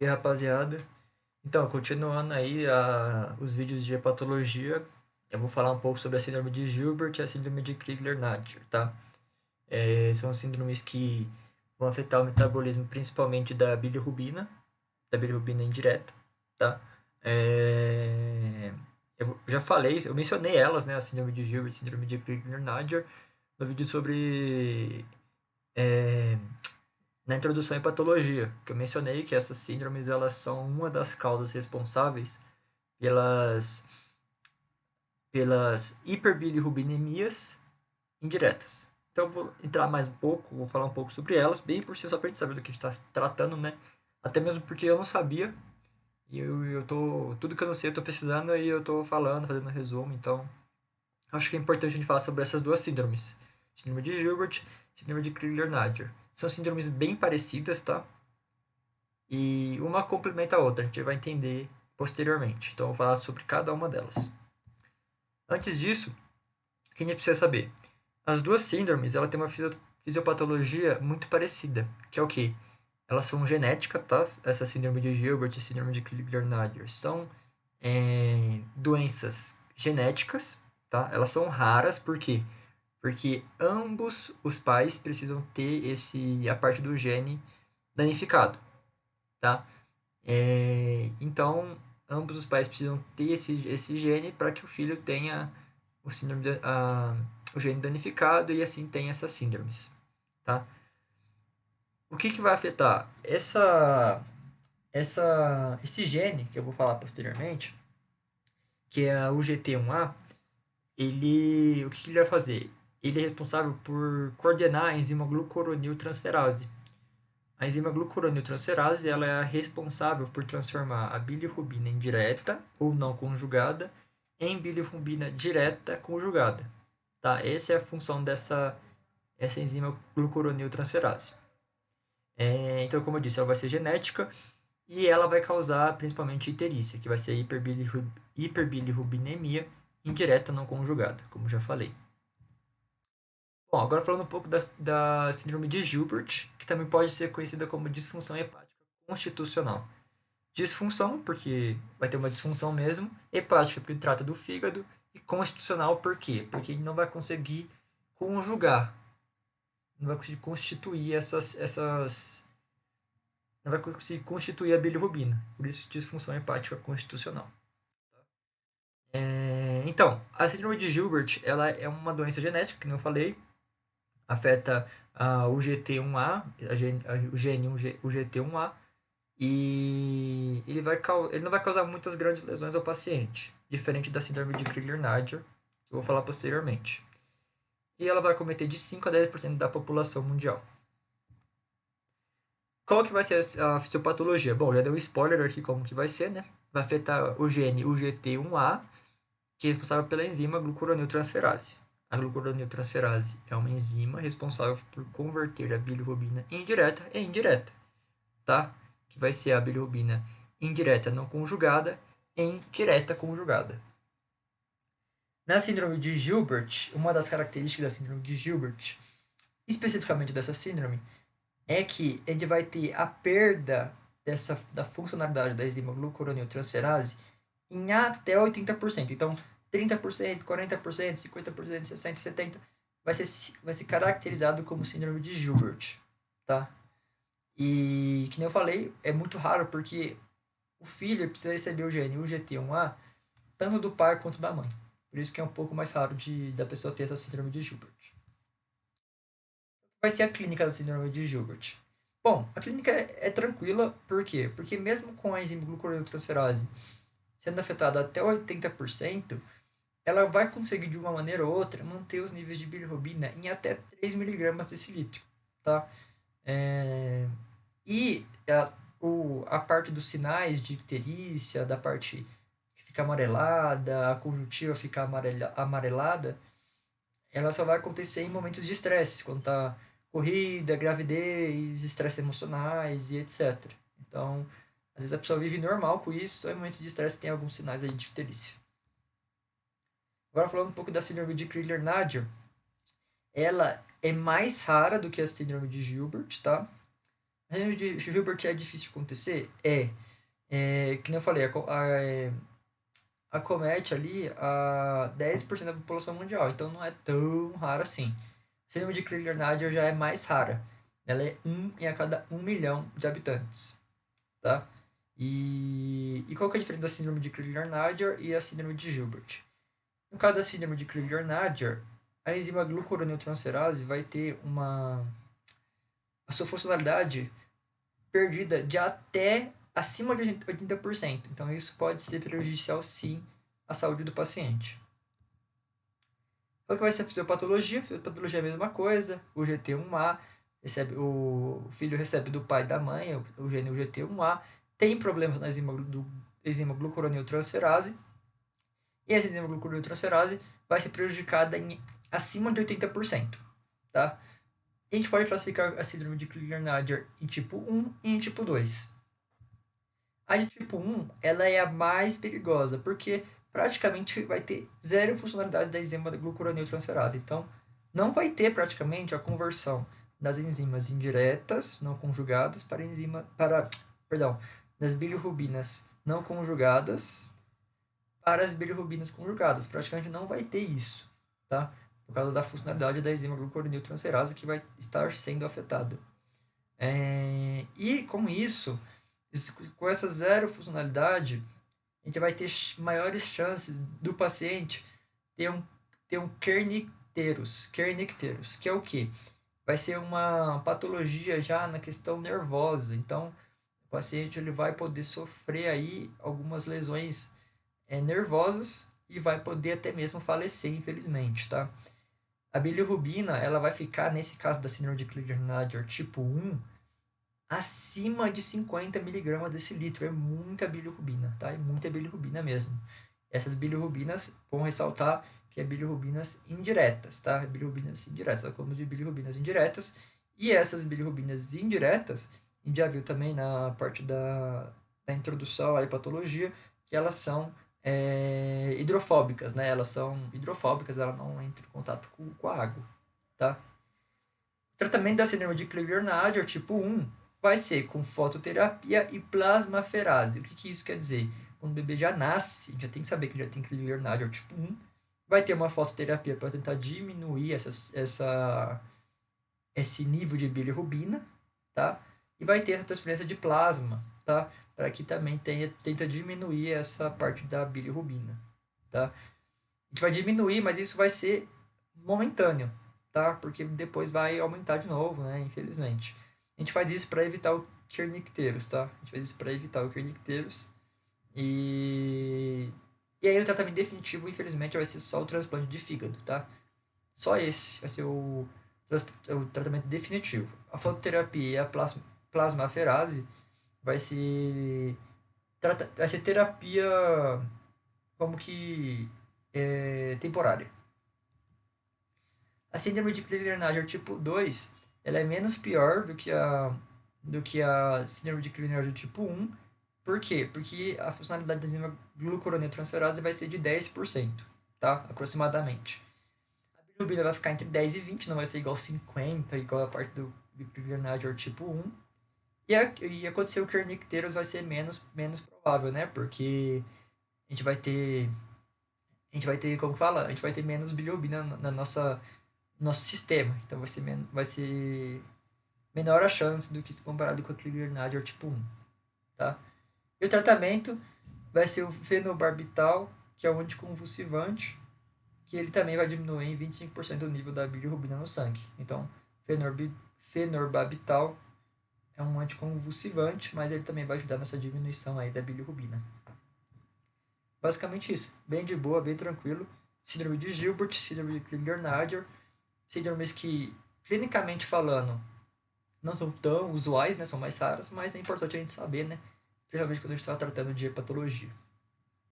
E aí, rapaziada, então, continuando aí os vídeos de hepatologia, eu vou falar um pouco sobre a síndrome de Gilbert e a síndrome de Crigler-Najjar, tá? São síndromes que vão afetar o metabolismo principalmente da bilirrubina indireta, tá? Eu já falei, eu mencionei elas, né? A síndrome de Gilbert e a síndrome de Crigler-Najjar no vídeo sobre na introdução em patologia, que eu mencionei que essas síndromes elas são uma das causas responsáveis pelas, pelas hiperbilirrubinemias indiretas. Então eu vou entrar mais um pouco, vou falar um pouco sobre elas, bem por si, só para a gente saber do que a gente está tratando, né? Até mesmo porque eu não sabia, e tudo que eu não sei eu tô pesquisando e eu tô falando, fazendo um resumo, então acho que é importante a gente falar sobre essas duas síndromes. Síndrome de Gilbert, síndrome de Crigler-Najjar. São síndromes bem parecidas, tá? E uma complementa a outra, a gente vai entender posteriormente. Então, eu vou falar sobre cada uma delas. Antes disso, o que a gente precisa saber? As duas síndromes, ela tem uma fisiopatologia muito parecida, que é o quê? Elas são genéticas, tá? Essa síndrome de Gilbert e síndrome de Crigler-Najjar são doenças genéticas, tá? Elas são raras, por quê? Porque ambos os pais precisam ter a parte do gene danificado, tá? Então, ambos os pais precisam ter esse gene para que o filho tenha o, síndrome o gene danificado e assim tenha essas síndromes, tá? O que vai afetar? Esse gene, que eu vou falar posteriormente, que é o GT1A, o que ele vai fazer? Ele é responsável por coordenar a enzima glucuroniltransferase. A enzima glucuroniltransferase ela é a responsável por transformar a bilirrubina indireta ou não conjugada em bilirrubina direta conjugada. Tá? Essa é a função essa enzima glucuroniltransferase. Então, como eu disse, ela vai ser genética e ela vai causar principalmente icterícia, que vai ser hiperbilirrubinemia indireta não conjugada, como já falei. Bom, agora falando um pouco da síndrome de Gilbert, que também pode ser conhecida como disfunção hepática constitucional. Disfunção, porque vai ter uma disfunção mesmo, hepática, porque trata do fígado, e constitucional, por quê? Porque ele não vai conseguir conjugar, não vai conseguir constituir não vai conseguir constituir a bilirrubina, por isso disfunção hepática constitucional. Então, a síndrome de Gilbert, ela é uma doença genética, que não falei, afeta o GT1A, o gene o GT1A, e ele não vai causar muitas grandes lesões ao paciente, diferente da síndrome de Crigler-Najjar, que eu vou falar posteriormente. E ela vai cometer de 5 a 10% da população mundial. Qual que vai ser a fisiopatologia? Bom, já deu um spoiler aqui como que vai ser, né? Vai afetar o gene UGT1A, que é responsável pela enzima glucuroniltransferase. A glucuroniltransferase é uma enzima responsável por converter a bilirrubina indireta em indireta, tá? Que vai ser a bilirrubina indireta não conjugada em direta conjugada. Na síndrome de Gilbert, uma das características da síndrome de Gilbert, especificamente dessa síndrome, é que a gente vai ter a perda da funcionalidade da enzima glucuroniltransferase em até 80%. Então, 30%, 40%, 50%, 60%, 70% vai ser caracterizado como síndrome de Gilbert, tá? E, que nem eu falei, é muito raro porque o filho precisa receber o gene UGT1A tanto do pai quanto da mãe. Por isso que é um pouco mais raro da pessoa ter essa síndrome de Gilbert. Vai ser a clínica da síndrome de Gilbert. Bom, a clínica é tranquila, por quê? Porque mesmo com a enzima glucuroniltransferase sendo afetada até 80%, ela vai conseguir de uma maneira ou outra manter os níveis de bilirrubina em até 3 miligramas desse litro, tá? É... E a parte dos sinais de icterícia, da parte que fica amarelada, a conjuntiva fica amarelada, ela só vai acontecer em momentos de estresse, quando tá corrida, gravidez, estresse emocionais e etc. Então, às vezes a pessoa vive normal com isso, só em momentos de estresse tem alguns sinais aí de icterícia. Agora falando um pouco da síndrome de Crigler-Najjar, ela é mais rara do que a síndrome de Gilbert, tá? A síndrome de Gilbert é difícil de acontecer? Que nem eu falei, acomete ali a 10% da população mundial, então não é tão raro assim. A síndrome de Crigler-Najjar já é mais rara. Ela é 1 em a cada 1 milhão de habitantes, tá? E qual que é a diferença da síndrome de Crigler-Najjar e a síndrome de Gilbert? No caso da síndrome de Crigler-Najjar, a enzima glucuroniltransferase vai ter a sua funcionalidade perdida de até acima de 80%. Então, isso pode ser prejudicial, sim, à saúde do paciente. Qual que vai ser a fisiopatologia? A fisiopatologia é a mesma coisa. O GT1A, o filho recebe do pai e da mãe, o gene GT1A, tem problemas na enzima glucuroniltransferase, e essa enzima glucuroniltransferase vai ser prejudicada em acima de 80%. Tá? A gente pode classificar a síndrome de Crigler-Najjar em tipo 1 e em tipo 2. A de tipo 1, ela é a mais perigosa, porque praticamente vai ter zero funcionalidade da enzima da glucuroniltransferase. Então, não vai ter praticamente a conversão das enzimas indiretas, não conjugadas, das bilirrubinas não conjugadas para as bilirrubinas conjugadas. Praticamente não vai ter isso, tá? Por causa da funcionalidade da enzima glucuroniltransferase que vai estar sendo afetada. E com isso, com essa zero funcionalidade, a gente vai ter maiores chances do paciente ter um kernicterus, que é o quê? Vai ser uma patologia já na questão nervosa. Então, o paciente ele vai poder sofrer aí algumas lesões nervosas e vai poder até mesmo falecer, infelizmente, tá? A bilirrubina, ela vai ficar, nesse caso da síndrome de Crigler-Najjar tipo 1, acima de 50 miligramas desse litro. É muita bilirrubina, tá? É muita bilirrubina mesmo. Essas bilirrubinas, vão ressaltar que é bilirrubinas indiretas, tá? Bilirrubinas indiretas, como de bilirrubinas indiretas. E essas bilirrubinas indiretas, a gente já viu também na parte da introdução à hepatologia, que elas são hidrofóbicas, né? Elas são hidrofóbicas, ela não entra em contato com a água, tá? O tratamento da síndrome de Crigler-Najjar tipo 1 vai ser com fototerapia e plasmaferase. O que isso quer dizer? Quando o bebê já nasce, já tem que saber que já tem Crigler-Najjar tipo 1, vai ter uma fototerapia para tentar diminuir esse nível de bilirrubina, tá? E vai ter essa transferência de plasma, tá? Para que também tenta diminuir essa parte da bilirrubina, tá? A gente vai diminuir, mas isso vai ser momentâneo, tá? Porque depois vai aumentar de novo, né? Infelizmente. A gente faz isso para evitar o kernicterus, tá? A gente faz isso para evitar o kernicterus. E aí o tratamento definitivo, infelizmente, vai ser só o transplante de fígado, tá? Só esse vai ser o tratamento definitivo. A fototerapia e a plasmaferase vai ser terapia como que temporária. A síndrome de Crigler-Najjar tipo 2, ela é menos pior do que a síndrome de Crigler-Najjar tipo 1. Por quê? Porque a funcionalidade da enzima glucuroniltransferase vai ser de 10%, tá? Aproximadamente. A bilirrubina vai ficar entre 10 e 20, não vai ser igual 50, igual a parte do Crigler-Najjar tipo 1. E acontecer o kernicterus vai ser menos provável, né? Porque a gente vai ter, como fala? A gente vai ter menos bilirrubina na nosso sistema. Então vai ser menor a chance do que se comparado com a Crigler-Najjar tipo 1, tá? E o tratamento vai ser o fenobarbital, que é um anticonvulsivante, que ele também vai diminuir em 25% o nível da bilirrubina no sangue. Então, fenorbarbital é um anticonvulsivante, mas ele também vai ajudar nessa diminuição aí da bilirrubina. Basicamente isso. Bem de boa, bem tranquilo. Síndrome de Gilbert, síndrome de Crigler-Najjar, síndromes que, clinicamente falando, não são tão usuais, né? São mais raras, mas é importante a gente saber, né? Principalmente quando a gente está tratando de hepatologia.